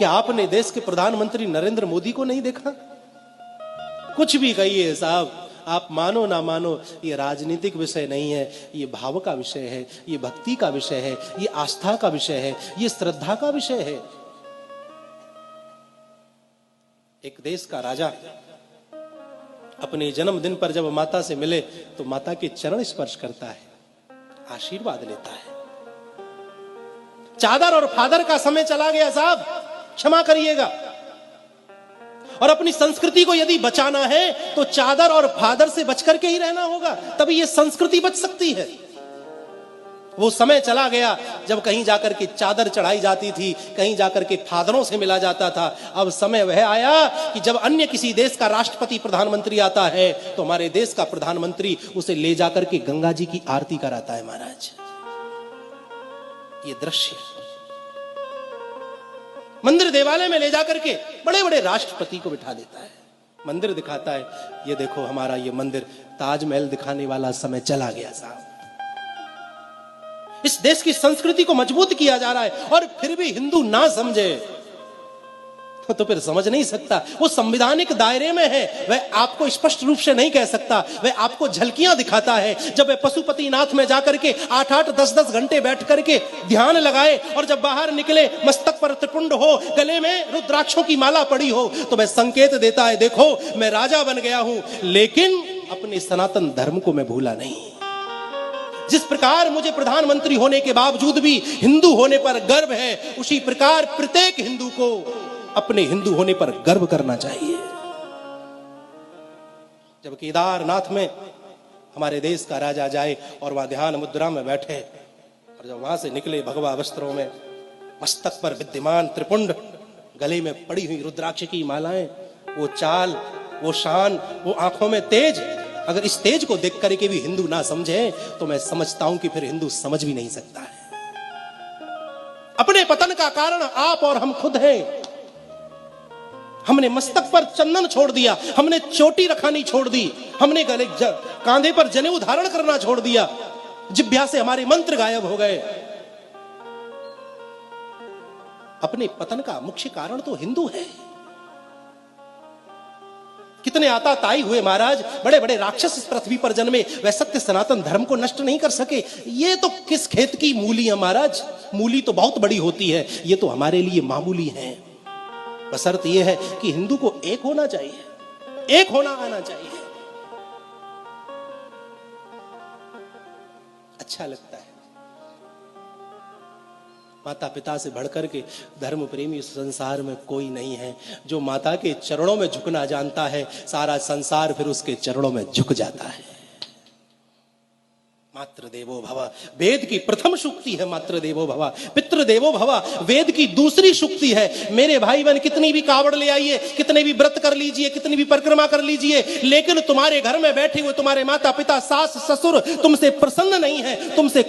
क्या आपने देश के प्रधानमंत्री नरेंद्र मोदी को नहीं देखा? कुछ भी कहिए साहब, आप मानो ना मानो, ये राजनीतिक विषय नहीं है, ये भाव का विषय है, ये भक्ति का विषय है, ये आस्था का विषय है, ये श्रद्धा का विषय है। एक देश का राजा अपने जन्मदिन पर जब माता से मिले तो माता के चरण स्पर्श करता है, आशीर्वाद लेता है। चादर और फादर का समय चला गया साहब, क्षमा करिएगा। और अपनी संस्कृति को यदि बचाना है तो चादर और फादर से बचकर के ही रहना होगा, तभी ये संस्कृति बच सकती है। वो समय चला गया जब कहीं जाकर के चादर चढ़ाई जाती थी, कहीं जाकर के फादरों से मिला जाता था। अब समय वह आया कि जब अन्य किसी देश का राष्ट्रपति प्रधानमंत्री आता है तो हमारे देश का प्रधानमंत्री उसे ले जाकर के गंगा जी की आरती कराता है। महाराज, ये दृश्य मंदिर देवालय में ले जाकर के बड़े बड़े राष्ट्रपति को बिठा देता है, मंदिर दिखाता है, ये देखो हमारा ये मंदिर, ताजमहल दिखाने वाला समय चला गया साहब। इस देश की संस्कृति को मजबूत किया जा रहा है और फिर भी हिंदू ना समझे तो फिर समझ नहीं सकता। वो संवैधानिक दायरे में है, वह आपको स्पष्ट रूप से नहीं कह सकता, वह आपको झलकियां दिखाता है। जब वह पशुपतिनाथ में जाकर के 8-8, 10-10 घंटे बैठ करके ध्यान लगाए और जब बाहर निकले मस्तक पर त्रिपुंड हो, गले में रुद्राक्षों की माला पड़ी हो, तो वह संकेत देता है, देखो मैं राजा बन गया हूं लेकिन अपने सनातन धर्म को मैं भूला नहीं। जिस प्रकार मुझे प्रधानमंत्री होने के बावजूद भी हिंदू होने पर गर्व है, उसी प्रकार प्रत्येक हिंदू को अपने हिंदू होने पर गर्व करना चाहिए। जब केदारनाथ में हमारे देश का राजा जाए और वहां ध्यान मुद्रा में बैठे और जब वहां से निकले भगवा वस्त्रों में, मस्तक पर विद्यमान त्रिपुंड, गले में पड़ी हुई रुद्राक्ष की मालाएं, वो चाल, वो शान, वो आंखों में तेज, अगर इस तेज को देख करके भी हिंदू ना समझे तो मैं समझता हूं कि फिर हिंदू समझ भी नहीं सकता है। अपने पतन का कारण आप और हम खुद हैं। हमने मस्तक पर चंदन छोड़ दिया, हमने चोटी रखानी छोड़ दी, हमने गले कांधे पर जनेऊ धारण करना छोड़ दिया, जिह्वा से हमारे मंत्र गायब हो गए। अपने पतन का मुख्य कारण तो हिंदू है। कितने आताताई हुए महाराज, बड़े बड़े राक्षस इस पृथ्वी पर जन्मे, वह सत्य सनातन धर्म को नष्ट नहीं कर सके। ये तो किस खेत की मूली है महाराज, मूली तो बहुत बड़ी होती है, ये तो हमारे लिए मामूली है। बशर्त यह है कि हिंदू को एक होना चाहिए, एक होना आना चाहिए। अच्छा लगता है। माता पिता से बढ़कर के धर्म प्रेमी इस संसार में कोई नहीं है। जो माता के चरणों में झुकना जानता है, सारा संसार फिर उसके चरणों में झुक जाता है। मातृ देवो भव, वेद की प्रथम सूक्ति है मातृ देवो भव। पितृ देवो भव, वेद की दूसरी सूक्ति है। मेरे भाई बहन, कितनी भी कावड़ ले आइए, कितने भी व्रत कर लीजिए, कितनी भी परिक्रमा कर लीजिए, लेकिन तुम्हारे घर में बैठे हुए तुम्हारे माता पिता, सास ससुर तुमसे प्रसन्न नहीं है, तुमसे